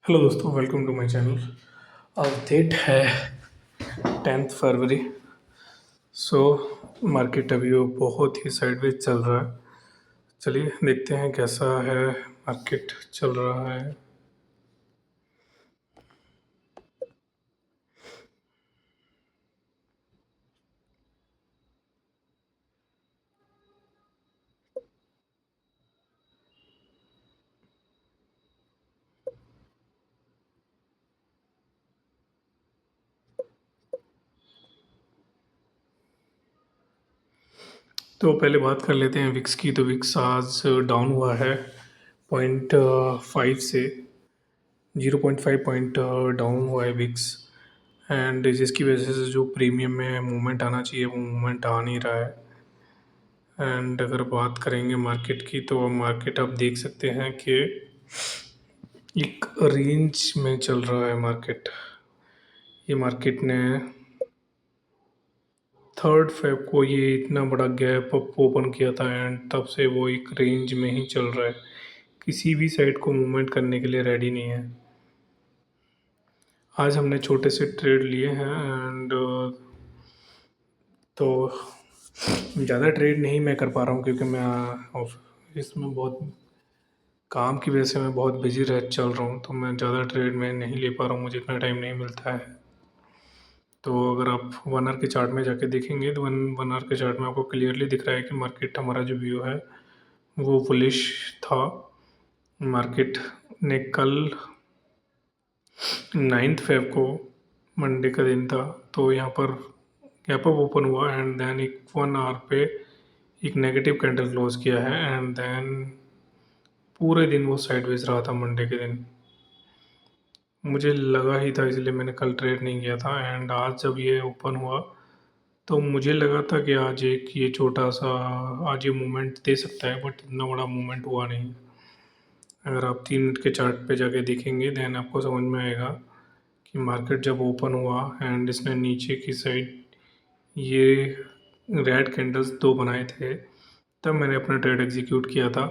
Hello दोस्तों, welcome to my channel. आज date है 10 फरवरी। सो मार्केट अभी वो बहुत ही साइडवेज चल रहा है। चलिए देखते हैं कैसा है मार्केट चल रहा है। तो पहले बात कर लेते हैं विक्स की। तो विक्स आज डाउन हुआ है 0.5 से 0.5 पॉइंट डाउन हुआ है विक्स। एंड जिसकी वजह से जो प्रीमियम में मूवमेंट आना चाहिए वो मूवमेंट आ नहीं रहा है। एंड अगर बात करेंगे मार्केट की तो मार्केट आप देख सकते हैं कि एक रेंज में चल रहा है मार्केट। ये मार्केट ने 3 फेब को ये इतना बड़ा गैप अप ओपन किया था एंड तब से वो एक रेंज में ही चल रहा है, किसी भी साइड को मूवमेंट करने के लिए रेडी नहीं है। आज हमने छोटे से ट्रेड लिए हैं एंड तो ज़्यादा ट्रेड नहीं मैं कर पा रहा हूँ क्योंकि मैं ऑफिस में बहुत काम की वजह से मैं बहुत बिजी रह चल रहा हूँ। तो मैं ज़्यादा ट्रेड में नहीं ले पा रहा हूँ, मुझे इतना टाइम नहीं मिलता है। तो अगर आप 1 आवर के चार्ट में जाके देखेंगे तो वन आवर के चार्ट में आपको क्लियरली दिख रहा है कि मार्केट हमारा जो व्यू है वो बुलिश था। मार्केट ने कल 9 फेब को, मंडे का दिन था, तो यहाँ पर गैप अप ओपन हुआ एंड देन एक 1 आवर पे एक नेगेटिव कैंडल क्लोज किया है एंड देन पूरे दिन वो साइडवेज रहा था मंडे के दिन। मुझे लगा ही था, इसलिए मैंने कल ट्रेड नहीं किया था। एंड आज जब ये ओपन हुआ तो मुझे लगा था कि आज एक ये छोटा सा आज ये मूवमेंट दे सकता है, बट इतना बड़ा मूवमेंट हुआ नहीं। अगर आप 3 मिनट के चार्ट पे जाके देखेंगे देन आपको समझ में आएगा कि मार्केट जब ओपन हुआ एंड इसने नीचे की साइड ये रेड कैंडल्स 2 बनाए थे, तब मैंने अपना ट्रेड एग्जीक्यूट किया था।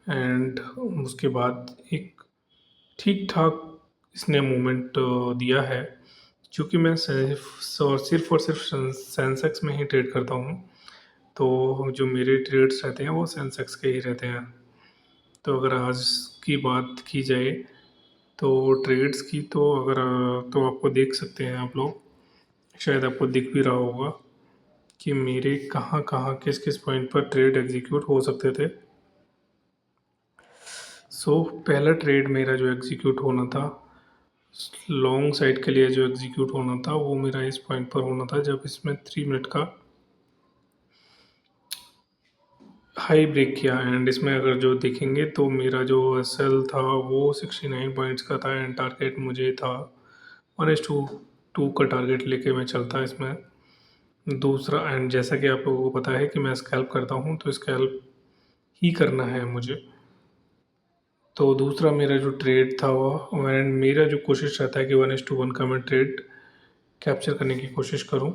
एंड उसके बाद एक ठीक ठाक इसने मूवमेंट दिया है। चूँकि मैं सिर्फ और सिर्फ सेंसेक्स में ही ट्रेड करता हूँ, तो जो मेरे ट्रेड्स रहते हैं वो सेंसेक्स के ही रहते हैं। तो अगर आज की बात की जाए तो ट्रेड्स की, तो अगर तो आपको देख सकते हैं आप लोग, शायद आपको दिख भी रहा होगा कि मेरे कहाँ कहाँ किस किस पॉइंट पर ट्रेड एग्जीक्यूट हो सकते थे। पहला ट्रेड मेरा जो एग्जीक्यूट होना था लॉन्ग साइड के लिए, जो एग्जीक्यूट होना था वो मेरा इस पॉइंट पर होना था जब इसमें 3 मिनट का हाई ब्रेक किया। एंड इसमें अगर जो देखेंगे तो मेरा जो सेल था वो 69 पॉइंट्स का था एंड टारगेट मुझे था 1:2 का टारगेट लेके मैं चलता इसमें। दूसरा, एंड जैसा कि आप लोगों को पता है कि मैं स्कैल्प करता हूँ, तो स्कैल्प ही करना है मुझे। तो दूसरा मेरा जो ट्रेड था वो, एंड मेरा जो कोशिश रहता है कि 1:1 का मैं ट्रेड कैप्चर करने की कोशिश करूँ।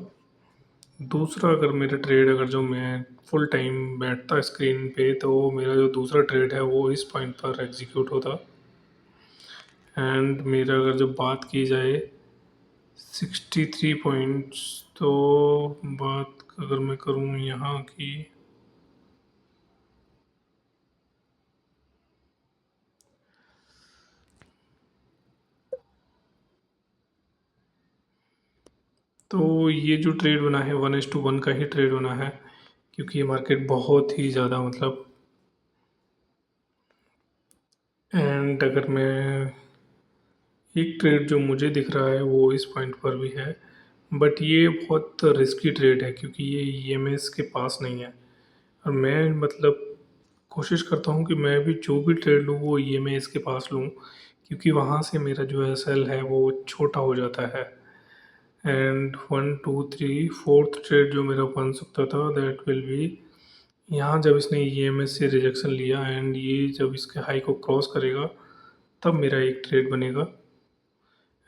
दूसरा, अगर मेरा ट्रेड, अगर जो मैं फुल टाइम बैठता स्क्रीन पे, तो मेरा जो दूसरा ट्रेड है वो इस पॉइंट पर एग्जीक्यूट होता। एंड मेरा अगर जो बात की जाए 63 पॉइंट्स, तो बात अगर मैं करूँ यहाँ की, तो ये जो ट्रेड बना है 1:1 का ही ट्रेड बना है, क्योंकि ये मार्केट बहुत ही ज़्यादा मतलब, एंड अगर मैं एक ट्रेड जो मुझे दिख रहा है वो इस पॉइंट पर भी है, बट ये बहुत रिस्की ट्रेड है क्योंकि ये ईएमएस के पास नहीं है। और मैं मतलब कोशिश करता हूँ कि मैं भी जो भी ट्रेड लूँ वो ईएमएस के पास लूँ, क्योंकि वहाँ से मेरा जो एसएल है वो छोटा हो जाता है। एंड 1 2 3 4th ट्रेड जो मेरा बन सकता था दैट विल बी यहाँ, जब इसने ईएमएस से रिजेक्शन लिया एंड ये जब इसके हाई को क्रॉस करेगा तब मेरा एक ट्रेड बनेगा।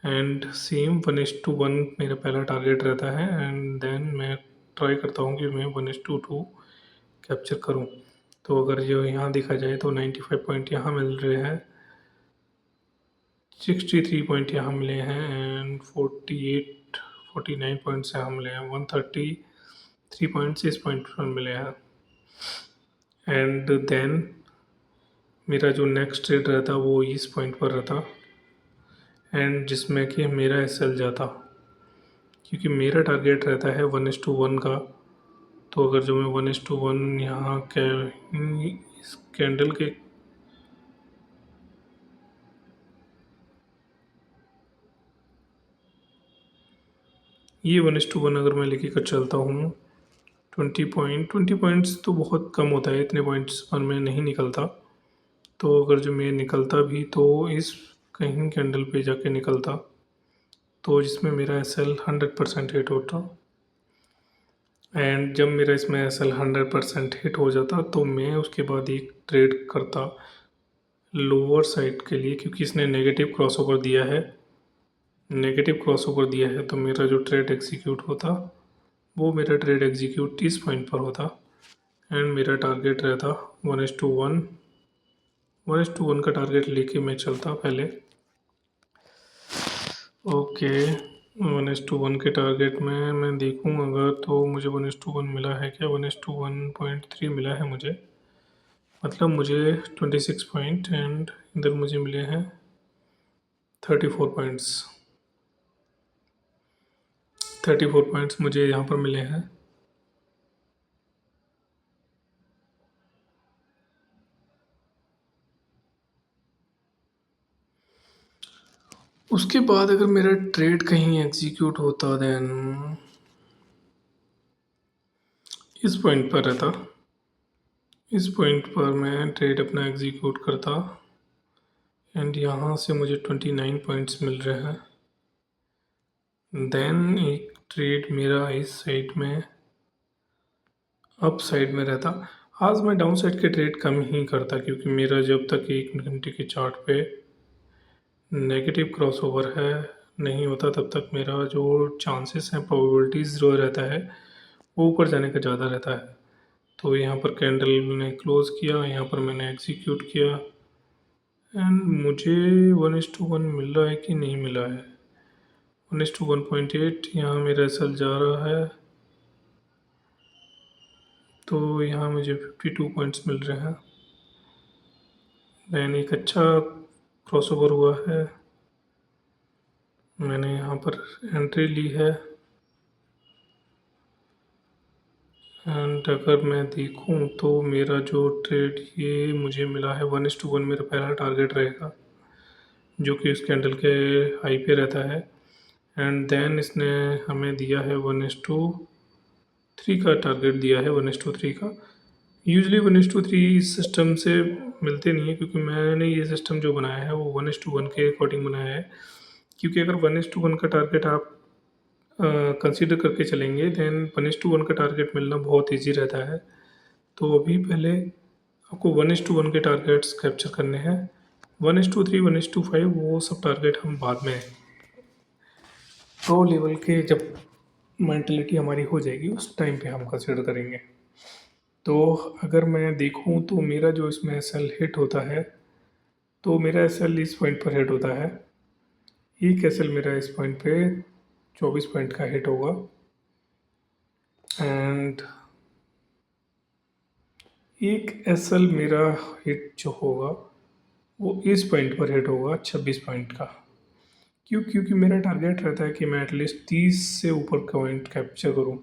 एंड सेम 1:1 मेरा पहला टारगेट रहता है एंड देन मैं ट्राई करता हूँ कि मैं 1:2 कैप्चर करूँ। तो अगर जो यहाँ देखा जाए तो 95 पॉइंट यहाँ मिल रहे हैं, 63 पॉइंट यहाँ मिले हैं एंड 49 पॉइंट्स यहाँ मिले हैं, 133 पॉइंट्स इस पॉइंट पर मिले हैं। एंड देन मेरा जो नेक्स्ट ट्रेड रहता वो इस पॉइंट पर रहता, एंड जिसमें कि मेरा एसएल जाता, क्योंकि मेरा टारगेट रहता है 1:1 का। तो अगर जो मैं 1:1 यहाँ इस कैंडल के ये 1:1 अगर मैं लेके कर चलता हूँ 20 पॉइंट्स तो बहुत कम होता है, इतने पॉइंट्स पर मैं नहीं निकलता। तो अगर जो मैं निकलता भी तो इस कहीं कैंडल पे जाके निकलता, तो जिसमें मेरा एसएल 100% हिट होता। एंड जब मेरा इसमें एसएल 100% हिट हो जाता तो मैं उसके बाद एक ट्रेड करता लोअर साइड के लिए, क्योंकि इसने नेगेटिव क्रॉसओवर दिया है। नेगेटिव क्रॉसओवर दिया है तो मेरा जो ट्रेड एग्जीक्यूट होता वो मेरा ट्रेड एग्जीक्यूट इस पॉइंट पर होता, एंड मेरा टारगेट रहता 1:1। 1:1 का टारगेट लेके मैं चलता पहले। ओके, 1:1 के टारगेट में मैं देखूँ अगर तो मुझे 1:1 मिला है क्या, 1:1.3 मिला है मुझे, मतलब मुझे 26 पॉइंट एंड इधर मुझे मिले हैं 34 पॉइंट्स। 34 पॉइंट्स मुझे यहाँ पर मिले हैं। उसके बाद अगर मेरा ट्रेड कहीं एग्जीक्यूट होता देन इस पॉइंट पर रहता, इस पॉइंट पर मैं ट्रेड अपना एग्जीक्यूट करता एंड यहाँ से मुझे 29 पॉइंट्स मिल रहे हैं। देन एक ट्रेड मेरा इस साइड में अप साइड में रहता। आज मैं डाउन साइड के ट्रेड कम ही करता, क्योंकि मेरा जब तक 1 घंटे के चार्ट पे नेगेटिव क्रॉसओवर है नहीं होता तब तक मेरा जो चांसेस हैं, प्रोबेबिलिटीज़ जो रहता है वो ऊपर जाने का ज़्यादा रहता है। तो यहाँ पर कैंडल ने क्लोज़ किया, यहाँ पर मैंने एग्जीक्यूट किया एंड मुझे 1:1 मिल रहा है कि नहीं मिला है। 1:1.8 यहाँ मेरा एसएल जा रहा है, तो यहाँ मुझे 52 पॉइंट्स मिल रहे हैं। देन एक अच्छा क्रॉसओवर हुआ है, मैंने यहाँ पर एंट्री ली है। एंड अगर मैं देखूँ तो मेरा जो ट्रेड ये मुझे मिला है 1:1 मेरा पहला टारगेट रहेगा, जो कि उस कैंडल के हाई पे रहता है। एंड देन इसने हमें दिया है 1:3 का टारगेट दिया है, 1:3 का। यूजली 1:3 इस सिस्टम से मिलते नहीं है, क्योंकि मैंने ये सिस्टम जो बनाया है वो 1:1 के अकॉर्डिंग बनाया है। क्योंकि अगर 1:1 का टारगेट आप कंसीडर करके चलेंगे देन 1:1 का टारगेट मिलना बहुत ईजी रहता है। तो अभी पहले आपको 1:1 के टारगेट्स कैप्चर करने हैं। 1:3 1:5 वो सब टारगेट हम बाद में प्रो लेवल के जब मेंटलिटी हमारी हो जाएगी उस टाइम पे हम कंसिडर करेंगे। तो अगर मैं देखूं तो मेरा जो इसमें एसएल हिट होता है, तो मेरा एसएल इस पॉइंट पर हिट होता है। एक एसएल मेरा इस पॉइंट पे 24 पॉइंट का हिट होगा एंड एक एसएल मेरा हिट जो होगा वो इस पॉइंट पर हिट होगा 26 पॉइंट का। क्योंकि मेरा टारगेट रहता है कि मैं एटलीस्ट 30 से ऊपर पॉइंट कैप्चर करूँ,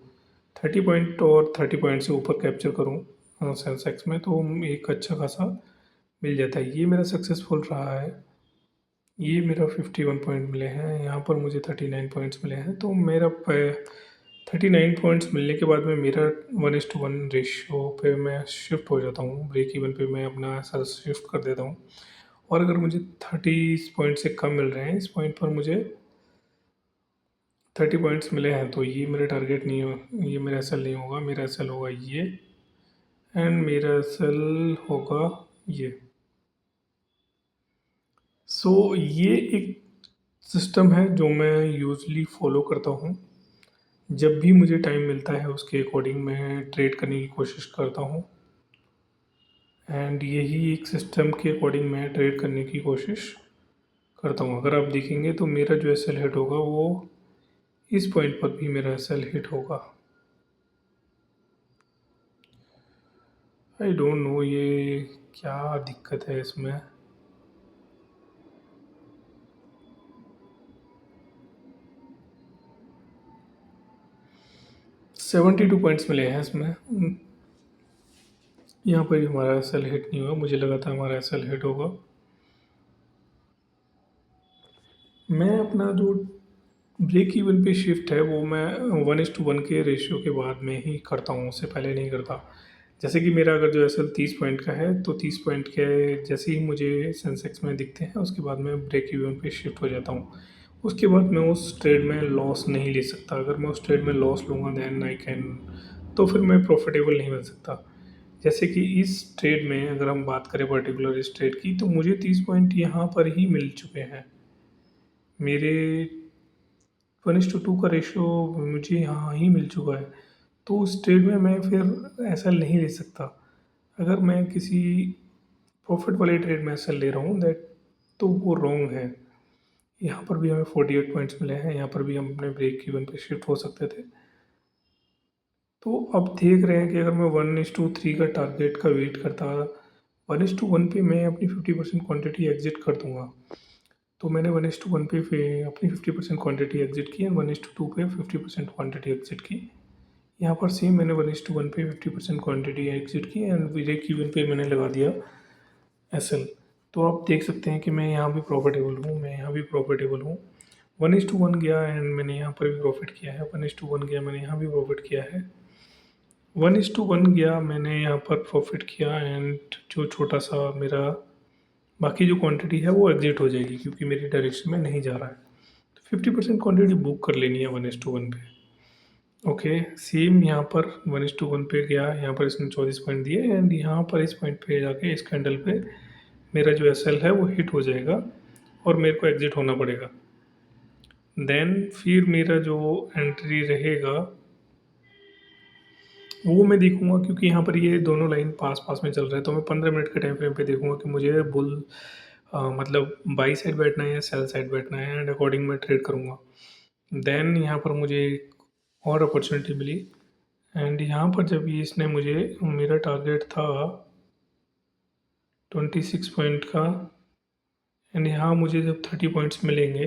30 पॉइंट और 30 पॉइंट से ऊपर कैप्चर करूँ सेंसेक्स में, तो एक अच्छा खासा मिल जाता है। ये मेरा सक्सेसफुल रहा है। ये मेरा 51 पॉइंट मिले हैं, यहाँ पर मुझे 39 पॉइंट्स मिले हैं। तो मेरा 39 पॉइंट्स मिलने के बाद में मेरा 1:1 रेशियो पे मैं शिफ्ट हो जाता हूँ, ब्रेक इवन पे मैं अपना सर शिफ्ट कर देता हूँ। और अगर मुझे 30 पॉइंट से कम मिल रहे हैं, इस पॉइंट पर मुझे 30 पॉइंट्स मिले हैं, तो ये मेरा टारगेट नहीं हो, ये मेरा एसएल नहीं होगा। मेरा एसएल होगा ये एंड मेरा एसएल होगा ये। सो ये एक सिस्टम है जो मैं यूजली फॉलो करता हूँ। जब भी मुझे टाइम मिलता है उसके अकॉर्डिंग मैं ट्रेड करने की कोशिश करता हूँ एंड यही एक सिस्टम के अकॉर्डिंग मैं ट्रेड करने की कोशिश करता हूँ। अगर आप देखेंगे तो मेरा जो एस एल हिट होगा वो इस पॉइंट पर भी मेरा एस एल हिट होगा। आई डोंट नो ये क्या दिक्कत है इसमें। 72 पॉइंट्स मिले हैं इसमें। यहाँ पर ही हमारा एस एल हिट नहीं हुआ, मुझे लगा था हमारा एस एल हिट होगा। मैं अपना जो ब्रेक इवन पे शिफ्ट है वो मैं 1:1 के रेशियो के बाद में ही करता हूँ, उससे पहले नहीं करता। जैसे कि मेरा अगर जो एस एल 30 पॉइंट का है तो 30 पॉइंट के जैसे ही मुझे सेंसेक्स में दिखते हैं उसके बाद मैं ब्रेक इवन पे शिफ्ट हो जाता हूँ। उसके बाद मैं उस ट्रेड में लॉस नहीं ले सकता। अगर मैं उस ट्रेड में लॉस लूँगा देन आई कैन, तो फिर मैं प्रॉफिटेबल नहीं बन सकता। जैसे कि इस ट्रेड में अगर हम बात करें पर्टिकुलर इस ट्रेड की, तो मुझे 30 पॉइंट यहाँ पर ही मिल चुके हैं। मेरे 1:2 का रेशियो मुझे यहाँ ही मिल चुका है, तो उस ट्रेड में मैं फिर ऐसा नहीं ले सकता। अगर मैं किसी प्रॉफिट वाले ट्रेड में ऐसा ले रहा हूँ दैट, तो वो रॉन्ग है। यहाँ पर भी हमें 48 पॉइंट्स मिले हैं, यहाँ पर भी हम अपने ब्रेक इवन पे शिफ्ट हो सकते थे। तो अब देख रहे हैं कि अगर मैं 1:3 का टारगेट का वेट करता, 1:1 पे मैं अपनी 50% क्वांटिटी एग्जिट कर दूंगा। तो मैंने 1:1 पे अपनी 50% क्वांटिटी एग्जिट की एंड 1:2 पे 50% क्वांटिटी एग्जिट की। यहाँ पर सेम मैंने 1:1 पे 50% क्वांटिटी एग्जिट की एंड ब्रेक इवन पे मैंने लगा दिया एस एल। तो आप देख सकते हैं कि मैं यहाँ भी प्रॉफिटेबल हूँ, मैं यहाँ भी प्रॉफिटेबल हूँ। 1:1 गया एंड मैंने यहाँ पर भी प्रॉफिट किया है, 1:1 गया मैंने यहाँ भी प्रॉफिट किया है, 1:1 गया मैंने यहाँ पर प्रॉफिट किया एंड जो छोटा सा मेरा बाकी जो क्वांटिटी है वो एग्जिट हो जाएगी क्योंकि मेरी डायरेक्शन में नहीं जा रहा है। तो 50% क्वांटिटी बुक कर लेनी है 1:1 पे। ओके, सेम यहाँ पर 1:1 पे गया, यहाँ पर इसने 34 पॉइंट दिए एंड यहाँ पर इस पॉइंट पे जाके इस कैंडल पे मेरा जो एस एल है वो हिट हो जाएगा और मेरे को एग्जिट होना पड़ेगा। देन फिर मेरा जो एंट्री रहेगा वो मैं देखूंगा, क्योंकि यहाँ पर ये दोनों लाइन पास पास में चल रहा है, तो मैं 15 मिनट के टाइम फ्रेम पे देखूंगा कि मुझे मतलब बाई साइड बैठना है या सेल साइड बैठना है एंड अकॉर्डिंग मैं ट्रेड करूँगा। देन यहाँ पर मुझे एक और अपॉर्चुनिटी मिली एंड यहाँ पर जब ये इसने मुझे, मेरा टारगेट था 26 पॉइंट का एंड यहाँ मुझे जब 30 पॉइंट्स मिलेंगे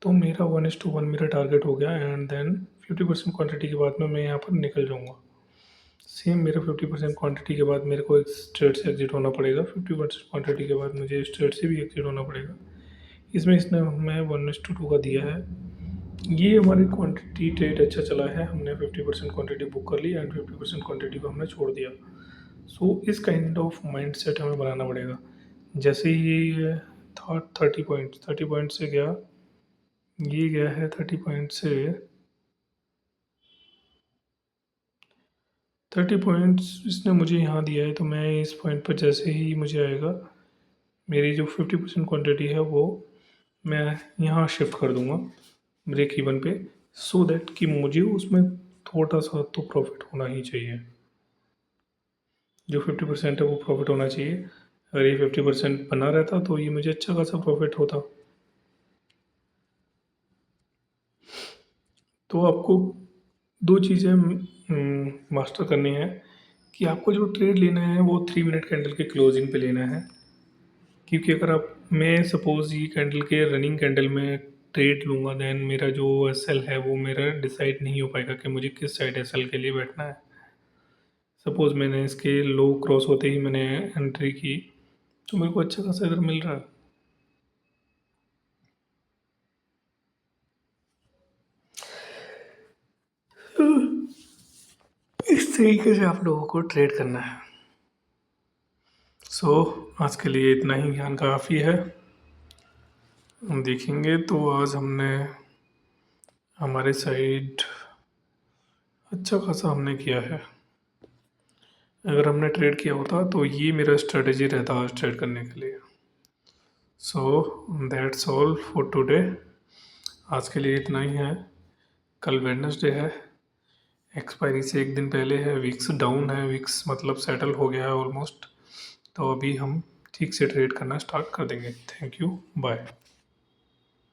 तो मेरा 1:1 मेरा टारगेट हो गया एंड देन 50% क्वांटिटी के बाद में मैं यहाँ पर निकल जाऊँगा। सेम मेरा 50% क्वांटिटी के बाद मेरे को एक ट्रेड से एग्जिट होना पड़ेगा, 50% क्वांटिटी के बाद मुझे इस ट्रेड से भी एग्जिट होना पड़ेगा। इसमें इसने मैं 1:2 का दिया है। ये हमारी क्वांटिटी ट्रेड अच्छा चला है, हमने 50% क्वांटिटी बुक कर ली एंड 50% क्वांटिटी को हमने छोड़ दिया। सो इस काइंड ऑफ माइंड सेट हमें बनाना पड़ेगा। जैसे ही था 30 पॉइंट से गया, ये गया है 30 पॉइंट से 30 पॉइंट्स इसने मुझे यहाँ दिया है, तो मैं इस पॉइंट पर जैसे ही मुझे आएगा मेरी जो 50% क्वांटिटी है वो मैं यहाँ शिफ्ट कर दूँगा ब्रेक इवन पे, सो दैट कि मुझे उसमें थोड़ा सा तो प्रॉफिट होना ही चाहिए। जो 50% है वो प्रॉफिट होना चाहिए। अगर ये 50% बना रहता तो ये मुझे अच्छा खासा प्रॉफिट होता। तो आपको दो चीज़ें मास्टर करनी है कि आपको जो ट्रेड लेना है वो 3 मिनट कैंडल के क्लोजिंग पे लेना है। क्योंकि अगर आप, मैं सपोज़ ये कैंडल के रनिंग कैंडल में ट्रेड लूँगा देन मेरा जो एस एल है वो मेरा डिसाइड नहीं हो पाएगा कि मुझे किस साइड एस एल के लिए बैठना है। सपोज़ मैंने इसके लो क्रॉस होते ही मैंने एंट्री की तो मेरे को अच्छा खासा इधर मिल रहा है। इस तरीके से आप लोगों को ट्रेड करना है। सो आज के लिए इतना ही ज्ञान काफ़ी है। हम देखेंगे तो आज हमने हमारे साइड अच्छा खासा हमने किया है। अगर हमने ट्रेड किया होता तो ये मेरा स्ट्रेटजी रहता आज ट्रेड करने के लिए। So that's all for today. आज के लिए इतना ही है। कल वेडनेसडे है, एक्सपायरी से एक दिन पहले है, विक्स डाउन है, विक्स मतलब सेटल हो गया है ऑलमोस्ट। तो अभी हम ठीक से ट्रेड करना स्टार्ट कर देंगे। Thank you, bye.